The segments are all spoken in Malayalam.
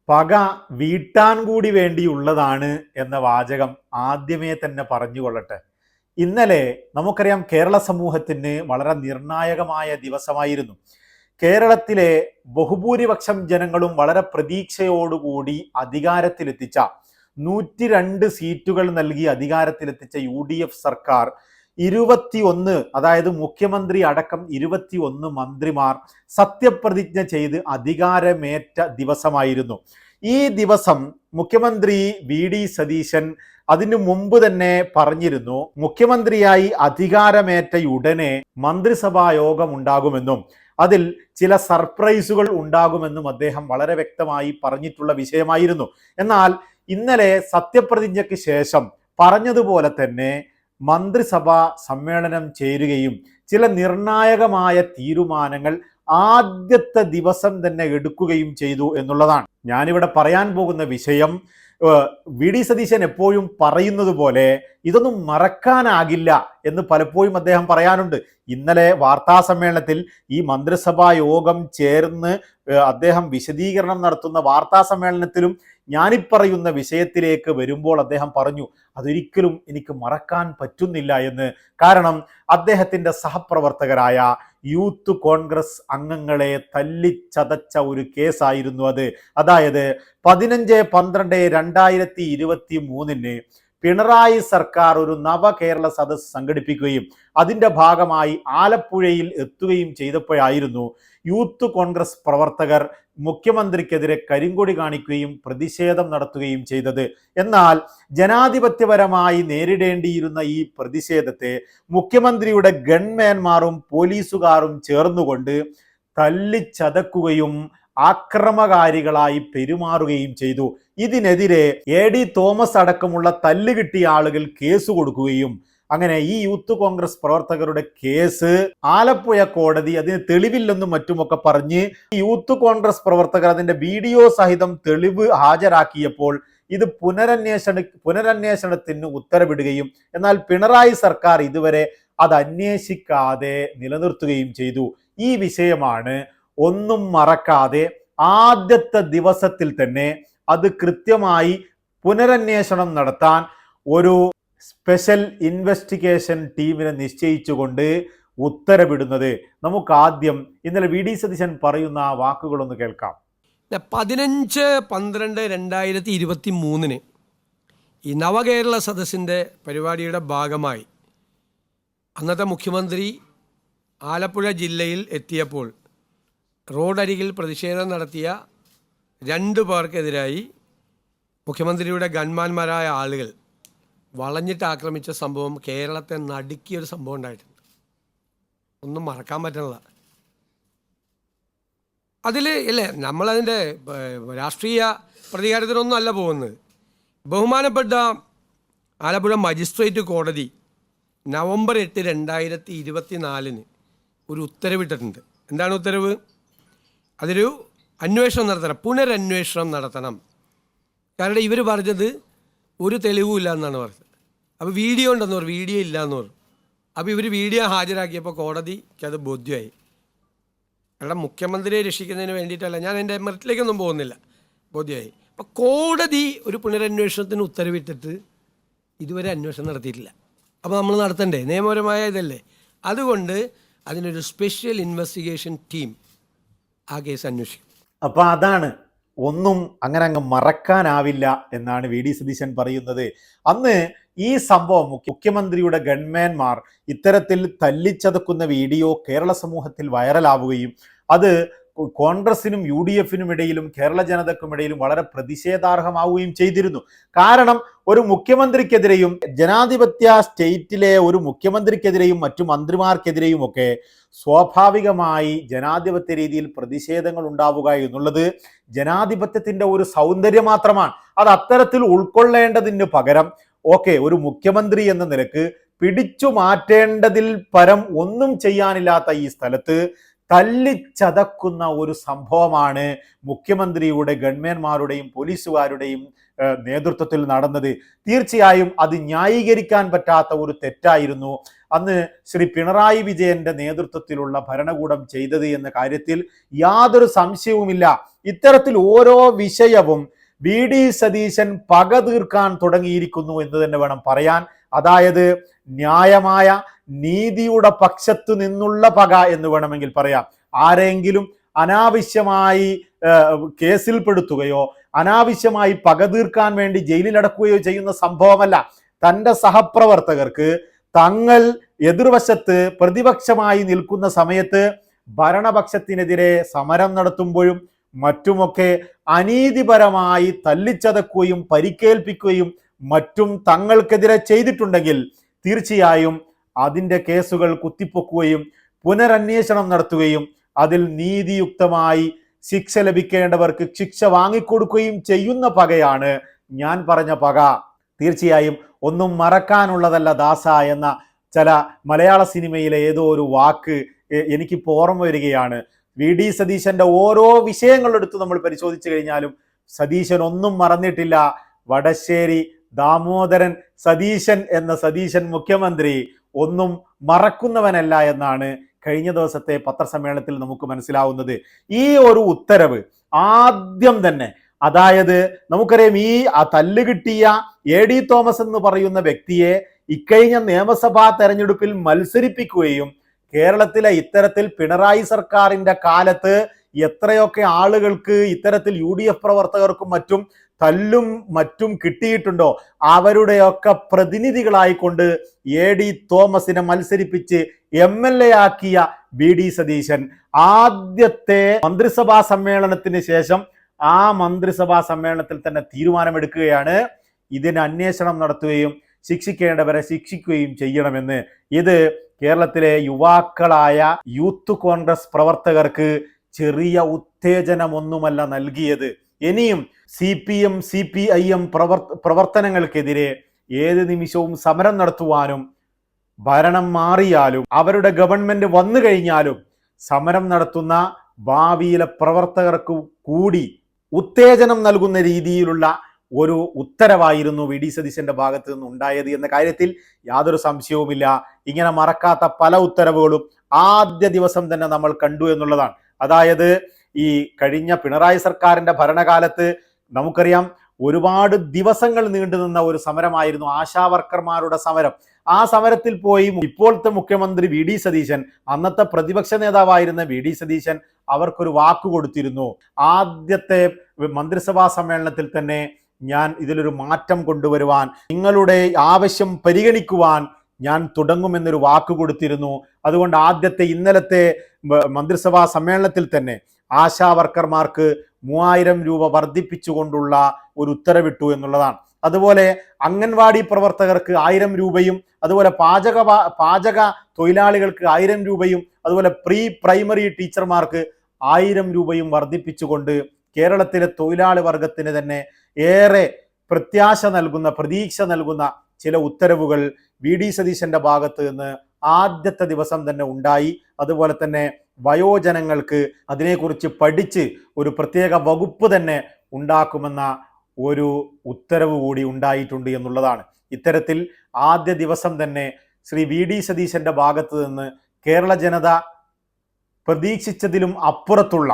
പക വീട്ടാൻ കൂടി വേണ്ടിയുള്ളതാണ് എന്ന വാചകം ആദ്യമേ തന്നെ പറഞ്ഞുകൊള്ളട്ടെ. ഇന്നലെ നമുക്കറിയാം, കേരള സമൂഹത്തിന് വളരെ നിർണായകമായ ദിവസമായിരുന്നു. കേരളത്തിലെ ബഹുഭൂരിപക്ഷം ജനങ്ങളും വളരെ പ്രതീക്ഷയോടുകൂടി അധികാരത്തിലെത്തിച്ച 102 സീറ്റുകൾ നൽകി അധികാരത്തിലെത്തിച്ച UDF സർക്കാർ 21, അതായത് മുഖ്യമന്ത്രി അടക്കം 21 മന്ത്രിമാർ സത്യപ്രതിജ്ഞ ചെയ്ത് അധികാരമേറ്റ ദിവസമായിരുന്നു. ഈ ദിവസം മുഖ്യമന്ത്രി VD സതീശൻ അതിനു മുമ്പ് തന്നെ പറഞ്ഞിരുന്നു, മുഖ്യമന്ത്രിയായി അധികാരമേറ്റയുടനെ മന്ത്രിസഭാ യോഗം ഉണ്ടാകുമെന്നും അതിൽ ചില സർപ്രൈസുകൾ ഉണ്ടാകുമെന്നും അദ്ദേഹം വളരെ വ്യക്തമായി പറഞ്ഞിട്ടുള്ള വിഷയമായിരുന്നു. എന്നാൽ ഇന്നലെ സത്യപ്രതിജ്ഞയ്ക്ക് ശേഷം പറഞ്ഞതുപോലെ തന്നെ മന്ത്രിസഭാ സമ്മേളനം ചേരുകയും ചില നിർണായകമായ തീരുമാനങ്ങൾ ആദ്യത്തെ ദിവസം തന്നെ എടുക്കുകയും ചെയ്തു എന്നുള്ളതാണ്. ഞാനിവിടെ പറയാൻ പോകുന്ന വിഷയം VD സതീശൻ എപ്പോഴും പറയുന്നത് പോലെ ഇതൊന്നും മറക്കാനാകില്ല എന്ന് പലപ്പോഴും അദ്ദേഹം പറയാനുണ്ട്. ഇന്നലെ വാർത്താ സമ്മേളനത്തിൽ ഈ മന്ത്രിസഭാ യോഗം ചേർന്ന് അദ്ദേഹം വിശദീകരണം നടത്തുന്ന വാർത്താ സമ്മേളനത്തിലും ഞാനിപ്പറയുന്ന വിഷയത്തിലേക്ക് വരുമ്പോൾ അദ്ദേഹം പറഞ്ഞു, അതൊരിക്കലും എനിക്ക് മറക്കാൻ പറ്റുന്നില്ല എന്ന്. കാരണം അദ്ദേഹത്തിൻ്റെ സഹപ്രവർത്തകരായ യൂത്ത് കോൺഗ്രസ് അംഗങ്ങളെ തല്ലിച്ചതച്ച ഒരു കേസായിരുന്നു അത്. അതായത് 15/12/2023 പിണറായി സർക്കാർ ഒരു നവകേരള സദസ്സ് സംഘടിപ്പിക്കുകയും അതിൻ്റെ ഭാഗമായി ആലപ്പുഴയിൽ എത്തുകയും ചെയ്തപ്പോഴായിരുന്നു യൂത്ത് കോൺഗ്രസ് പ്രവർത്തകർ മുഖ്യമന്ത്രിക്കെതിരെ കരിങ്കൊടി കാണിക്കുകയും പ്രതിഷേധം നടത്തുകയും ചെയ്തത്. എന്നാൽ ജനാധിപത്യപരമായി നേരിടേണ്ടിയിരുന്ന ഈ പ്രതിഷേധത്തെ മുഖ്യമന്ത്രിയുടെ ഗൺമാൻമാരും പോലീസുകാരും ചേർന്നുകൊണ്ട് തല്ലിച്ചതക്കുകയും ആക്രമകാരികളായി പെരുമാറുകയും ചെയ്തു. ഇതിനെതിരെ AD തോമസ് അടക്കമുള്ള തല്ല് കിട്ടിയ ആളുകൾ കേസ് കൊടുക്കുകയും അങ്ങനെ ഈ യൂത്ത് കോൺഗ്രസ് പ്രവർത്തകരുടെ കേസ് ആലപ്പുഴ കോടതി അതിന് തെളിവില്ലെന്നും മറ്റുമൊക്കെ പറഞ്ഞ് യൂത്ത് കോൺഗ്രസ് പ്രവർത്തകർ അതിന്റെ വീഡിയോ സഹിതം തെളിവ് ഹാജരാക്കിയപ്പോൾ ഇത് പുനരന്വേഷണത്തിന് ഉത്തരവിടുകയും എന്നാൽ പിണറായി സർക്കാർ ഇതുവരെ അത് അന്വേഷിക്കാതെ നിലനിർത്തുകയും ചെയ്തു. ഈ വിഷയമാണ് ഒന്നും മറക്കാതെ ആദ്യത്തെ ദിവസത്തിൽ തന്നെ അത് കൃത്യമായി പുനരന്വേഷണം നടത്താൻ ഒരു സ്പെഷ്യൽ ഇൻവെസ്റ്റിഗേഷൻ ടീമിനെ നിശ്ചയിച്ചുകൊണ്ട് ഉത്തരവിടുന്നത്. നമുക്ക് ആദ്യം ഇന്നലെ VD സതീശൻ പറയുന്ന ആ വാക്കുകളൊന്ന് കേൾക്കാം. 15/12/2023 ഈ നവകേരള സദസ്സിൻ്റെ പരിപാടിയുടെ ഭാഗമായി അന്നത്തെ മുഖ്യമന്ത്രി ആലപ്പുഴ ജില്ലയിൽ എത്തിയപ്പോൾ റോഡരികിൽ പ്രതിഷേധം നടത്തിയ 2 പേർക്കെതിരായി മുഖ്യമന്ത്രിയുടെ ഗൺമാന്മാരായ ആളുകൾ വളഞ്ഞിട്ട് ആക്രമിച്ച സംഭവം കേരളത്തെ നടുക്കിയൊരു സംഭവം ഉണ്ടായിട്ടുണ്ട്. ഒന്നും മറക്കാൻ പറ്റുന്നില്ല. അതിൽ അല്ലേ നമ്മളതിൻ്റെ രാഷ്ട്രീയ പ്രതികാരത്തിനൊന്നും അല്ല പോകുന്നത്. ബഹുമാനപ്പെട്ട ആലപ്പുഴ മജിസ്ട്രേറ്റ് കോടതി നവംബർ 8, 2024 ഒരു ഉത്തരവിട്ടിട്ടുണ്ട്. എന്താണ് ഉത്തരവ്? അതൊരു അന്വേഷണം നടത്തണം, പുനരന്വേഷണം നടത്തണം. കാരണം ഇവർ പറഞ്ഞത് ഒരു തെളിവും ഇല്ല എന്നാണ് പറഞ്ഞത്. അപ്പോൾ വീഡിയോ ഉണ്ടെന്ന് പറഞ്ഞു, വീഡിയോ ഇല്ല എന്ന് പറഞ്ഞു. അപ്പോൾ ഇവർ വീഡിയോ ഹാജരാക്കിയപ്പോൾ കോടതിക്ക് അത് ബോധ്യമായി. കാരണം മുഖ്യമന്ത്രിയെ രക്ഷിക്കുന്നതിന് വേണ്ടിയിട്ടല്ല, ഞാൻ എൻ്റെ മെറിറ്റിലേക്കൊന്നും പോകുന്നില്ല, ബോധ്യമായി. അപ്പോൾ കോടതി ഒരു പുനരന്വേഷണത്തിന് ഉത്തരവിട്ടിട്ട് ഇതുവരെ അന്വേഷണം നടത്തിയിട്ടില്ല. അപ്പോൾ നമ്മൾ നടത്തണ്ടേ? നിയമപരമായ ഇതല്ലേ. അതുകൊണ്ട് അതിനൊരു സ്പെഷ്യൽ ഇൻവെസ്റ്റിഗേഷൻ ടീം ആ കേസ് അന്വേഷിക്കും. അപ്പോൾ അതാണ്, ഒന്നും അങ്ങനെ അങ്ങ് മറക്കാനാവില്ല എന്നാണ് VD സതീശൻ പറയുന്നത്. അന്ന് ഈ സംഭവം മുഖ്യമന്ത്രിയുടെ ഗൺമാൻമാർ ഇത്തരത്തിൽ തല്ലിച്ചതക്കുന്ന വീഡിയോ കേരള സമൂഹത്തിൽ വൈറലാവുകയും അത് കോൺഗ്രസിനും UDFനും ഇടയിലും കേരള ജനതയ്ക്കുമിടയിലും വളരെ പ്രതിഷേധാർഹമാവുകയും ചെയ്തിരുന്നു. കാരണം ഒരു മുഖ്യമന്ത്രിക്കെതിരെയും ജനാധിപത്യ സ്റ്റേറ്റിലെ ഒരു മുഖ്യമന്ത്രിക്കെതിരെയും മറ്റു മന്ത്രിമാർക്കെതിരെയും ഒക്കെ സ്വാഭാവികമായി ജനാധിപത്യ രീതിയിൽ പ്രതിഷേധങ്ങൾ ഉണ്ടാവുക എന്നുള്ളത് ജനാധിപത്യത്തിൻ്റെ ഒരു സൗന്ദര്യം മാത്രമാണ്. അത് അത്തരത്തിൽ ഉൾക്കൊള്ളേണ്ടതിന് പകരം ഒരു മുഖ്യമന്ത്രി എന്ന നിലക്ക് പിടിച്ചു മാറ്റേണ്ടതിൽ പരം ഒന്നും ചെയ്യാനില്ലാത്ത ഈ സ്ഥലത്ത് തല്ലിച്ചതക്കുന്ന ഒരു സംഭവമാണ് മുഖ്യമന്ത്രിയുടെ ഗൺമാന്മാരുടെയും പോലീസുകാരുടെയും നേതൃത്വത്തിൽ നടന്നത്. തീർച്ചയായും അത് ന്യായീകരിക്കാൻ പറ്റാത്ത ഒരു തെറ്റായിരുന്നു. അന്ന് ശ്രീ പിണറായി വിജയന്റെ നേതൃത്വത്തിലുള്ള ഭരണകൂടം ചെയ്തത് എന്ന കാര്യത്തിൽ യാതൊരു സംശയവുമില്ല. ഇത്തരത്തിൽ ഓരോ വിഷയവും വി ഡി സതീശൻ പക തീർക്കാൻ തുടങ്ങിയിരിക്കുന്നു എന്ന് തന്നെ വേണം പറയാൻ. അതായത് ന്യായമായ നീതിയുടെ പക്ഷത്തു നിന്നുള്ള പക എന്ന് വേണമെങ്കിൽ പറയാം. ആരെങ്കിലും അനാവശ്യമായി കേസിൽപ്പെടുത്തുകയോ അനാവശ്യമായി പക തീർക്കാൻ വേണ്ടി ജയിലിലടക്കുകയോ ചെയ്യുന്ന സംഭവമല്ല. തൻ്റെ സഹപ്രവർത്തകർക്ക് തങ്ങൾ എതിർവശത്ത് പ്രതിപക്ഷമായി നിൽക്കുന്ന സമയത്ത് ഭരണപക്ഷത്തിനെതിരെ സമരം നടത്തുമ്പോഴും മറ്റുമൊക്കെ അനീതിപരമായി തല്ലിച്ചതക്കുകയും പരിക്കേൽപ്പിക്കുകയും മറ്റും തങ്ങൾക്കെതിരെ ചെയ്തിട്ടുണ്ടെങ്കിൽ തീർച്ചയായും അതിൻ്റെ കേസുകൾ കുത്തിപ്പൊക്കുകയും പുനരന്വേഷണം നടത്തുകയും അതിൽ നീതിയുക്തമായി ശിക്ഷ ലഭിക്കേണ്ടവർക്ക് ശിക്ഷ വാങ്ങിക്കൊടുക്കുകയും ചെയ്യുന്ന പകയാണ് ഞാൻ പറഞ്ഞ പക. തീർച്ചയായും ഒന്നും മറക്കാനുള്ളതല്ല ദാസ എന്ന ചില മലയാള സിനിമയിലെ ഏതോ ഒരു വാക്ക് എനിക്കിപ്പോൾ ഓർമ്മ വരികയാണ്. വി ഡി സതീശന്റെ ഓരോ വിഷയങ്ങളെടുത്ത് നമ്മൾ പരിശോധിച്ചു കഴിഞ്ഞാലും സതീശൻ ഒന്നും മറന്നിട്ടില്ല. വടശ്ശേരി ദാമോദരൻ സതീശൻ എന്ന സതീശൻ മുഖ്യമന്ത്രി ഒന്നും മറക്കുന്നവനല്ല എന്നാണ് കഴിഞ്ഞ ദിവസത്തെ പത്രസമ്മേളനത്തിൽ നമുക്ക് മനസ്സിലാവുന്നത്. ഈ ഒരു ഉത്തരവ് ആദ്യം തന്നെ, അതായത് നമുക്കറിയാം, ഈ തല്ല് കിട്ടിയ എ ഡി തോമസ് എന്ന് പറയുന്ന വ്യക്തിയെ ഇക്കഴിഞ്ഞ നിയമസഭാ തെരഞ്ഞെടുപ്പിൽ മത്സരിപ്പിക്കുകയും കേരളത്തിലെ ഇത്തരത്തിൽ പിണറായി സർക്കാരിന്റെ കാലത്ത് എത്രയൊക്കെ ആളുകൾക്ക് ഇത്തരത്തിൽ UDF പ്രവർത്തകർക്കും മറ്റും തല്ലും മറ്റും കിട്ടിയിട്ടുണ്ടോ അവരുടെയൊക്കെ പ്രതിനിധികളായിക്കൊണ്ട് എ ഡി തോമസിനെ മത്സരിപ്പിച്ച് MLA ആക്കിയ വി ഡി സതീശൻ ആദ്യത്തെ മന്ത്രിസഭാ സമ്മേളനത്തിന് ശേഷം ആ മന്ത്രിസഭാ സമ്മേളനത്തിൽ തന്നെ തീരുമാനമെടുക്കുകയാണ് ഇതിന് അന്വേഷണം നടത്തുകയും ശിക്ഷിക്കേണ്ടവരെ ശിക്ഷിക്കുകയും ചെയ്യണമെന്ന്. ഇത് കേരളത്തിലെ യുവാക്കളായ യൂത്ത് കോൺഗ്രസ് പ്രവർത്തകർക്ക് ചെറിയ ഉത്തേജനമൊന്നുമല്ല നൽകിയത്. ഇനിയും CPM CPIM പ്രവർത്തനങ്ങൾക്കെതിരെ ഏത് നിമിഷവും സമരം നടത്തുവാനും ഭരണം മാറിയാലും അവരുടെ ഗവൺമെന്റ് വന്നു കഴിഞ്ഞാലും സമരം നടത്തുന്ന ഭാവിയിലെ പ്രവർത്തകർക്ക് കൂടി ഉത്തേജനം നൽകുന്ന രീതിയിലുള്ള ഒരു ഉത്തരവായിരുന്നു വി ഡി സതീശന്റെ ഭാഗത്ത് നിന്ന് ഉണ്ടായത് എന്ന കാര്യത്തിൽ യാതൊരു സംശയവുമില്ല. ഇങ്ങനെ മറക്കാത്ത പല ഉത്തരവുകളും ആദ്യ ദിവസം തന്നെ നമ്മൾ കണ്ടു എന്നുള്ളതാണ്. അതായത് ഈ കഴിഞ്ഞ പിണറായി സർക്കാരിന്റെ ഭരണകാലത്ത് നമുക്കറിയാം ഒരുപാട് ദിവസങ്ങൾ നീണ്ടുനിന്ന ഒരു സമരമായിരുന്നു ആശാവർക്കർമാരുടെ സമരം. ആ സമരത്തിൽ പോയി ഇപ്പോഴത്തെ മുഖ്യമന്ത്രി വി ഡി സതീശൻ, അന്നത്തെ പ്രതിപക്ഷ നേതാവായിരുന്ന വി ഡി സതീശൻ അവർക്കൊരു വാക്ക് കൊടുത്തിരുന്നു. ആദ്യത്തെ മന്ത്രിസഭാ സമ്മേളനത്തിൽ തന്നെ ഞാൻ ഇതിലൊരു മാറ്റം കൊണ്ടുവരുവാൻ, നിങ്ങളുടെ ആവശ്യം പരിഗണിക്കുവാൻ ഞാൻ തുടങ്ങുമെന്നൊരു വാക്ക് കൊടുത്തിരുന്നു. അതുകൊണ്ട് ഇന്നലത്തെ മന്ത്രിസഭാ സമ്മേളനത്തിൽ തന്നെ ആശാവർക്കർമാർക്ക് 3000 രൂപ വർദ്ധിപ്പിച്ചുകൊണ്ടുള്ള ഒരു ഉത്തരവിട്ടു എന്നുള്ളതാണ്. അതുപോലെ അംഗൻവാടി പ്രവർത്തകർക്ക് 1000 രൂപയും, അതുപോലെ പാചക തൊഴിലാളികൾക്ക് 1000 രൂപയും, അതുപോലെ പ്രീ പ്രൈമറി ടീച്ചർമാർക്ക് 1000 രൂപയും വർദ്ധിപ്പിച്ചുകൊണ്ട് കേരളത്തിലെ തൊഴിലാളി വർഗത്തിന് തന്നെ ഏറെ പ്രതീക്ഷ നൽകുന്ന ചില ഉത്തരവുകൾ വി ഡി സതീശന്റെ ഭാഗത്ത് നിന്ന് ആദ്യത്തെ ദിവസം തന്നെ ഉണ്ടായി. അതുപോലെ തന്നെ വയോജനങ്ങൾക്ക് അതിനെക്കുറിച്ച് പഠിച്ച് ഒരു പ്രത്യേക വകുപ്പ് തന്നെ ഉണ്ടാക്കുമെന്ന ഒരു ഉത്തരവ് കൂടി ഉണ്ടായിട്ടുണ്ട് എന്നുള്ളതാണ്. ഇത്തരത്തിൽ ആദ്യ ദിവസം തന്നെ ശ്രീ വി ഡി സതീശന്റെ ഭാഗത്ത് നിന്ന് കേരള ജനത പ്രതീക്ഷിച്ചതിലും അപ്പുറത്തുള്ള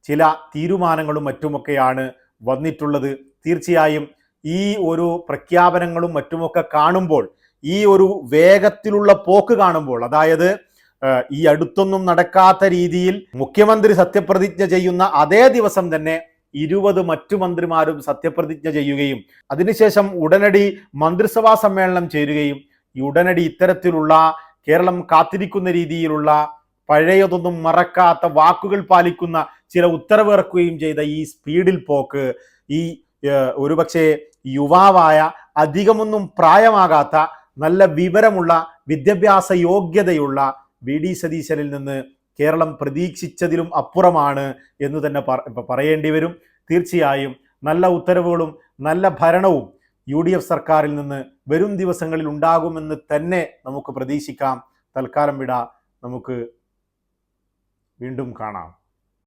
ചില തീരുമാനങ്ങളും മറ്റുമൊക്കെയാണ് വന്നിട്ടുള്ളത്. തീർച്ചയായും ഈ ഒരു പ്രഖ്യാപനങ്ങളും മറ്റുമൊക്കെ കാണുമ്പോൾ, ഈ ഒരു വേഗത്തിലുള്ള പോക്ക് കാണുമ്പോൾ, അതായത് ഈ അടുത്തൊന്നും നടക്കാത്ത രീതിയിൽ മുഖ്യമന്ത്രി സത്യപ്രതിജ്ഞ ചെയ്യുന്ന അതേ ദിവസം തന്നെ 20 മറ്റു മന്ത്രിമാരും സത്യപ്രതിജ്ഞ ചെയ്യുകയും അതിനുശേഷം ഉടനടി മന്ത്രിസഭാ സമ്മേളനം ചേരുകയും ഉടനടി ഇത്തരത്തിലുള്ള കേരളം കാത്തിരിക്കുന്ന രീതിയിലുള്ള പഴയതൊന്നും മറക്കാത്ത വാക്കുകൾ പാലിക്കുന്ന ചില ഉത്തരവ് ഇറക്കുകയും ചെയ്ത ഈ സ്പീഡിൽ പോക്ക്, ഈ ഒരുപക്ഷെ യുവാവായ അധികമൊന്നും പ്രായമാകാത്ത നല്ല വിവരമുള്ള വിദ്യാഭ്യാസ യോഗ്യതയുള്ള വി ഡി സതീശനിൽ നിന്ന് കേരളം പ്രതീക്ഷിച്ചതിലും അപ്പുറമാണ് എന്ന് തന്നെ പറയേണ്ടി വരും. തീർച്ചയായും നല്ല ഉത്തരവുകളും നല്ല ഭരണവും UDF സർക്കാരിൽ നിന്ന് വരും ദിവസങ്ങളിൽ ഉണ്ടാകുമെന്ന് തന്നെ നമുക്ക് പ്രതീക്ഷിക്കാം. തൽക്കാലം വിട, നമുക്ക് വീണ്ടും കാണാം.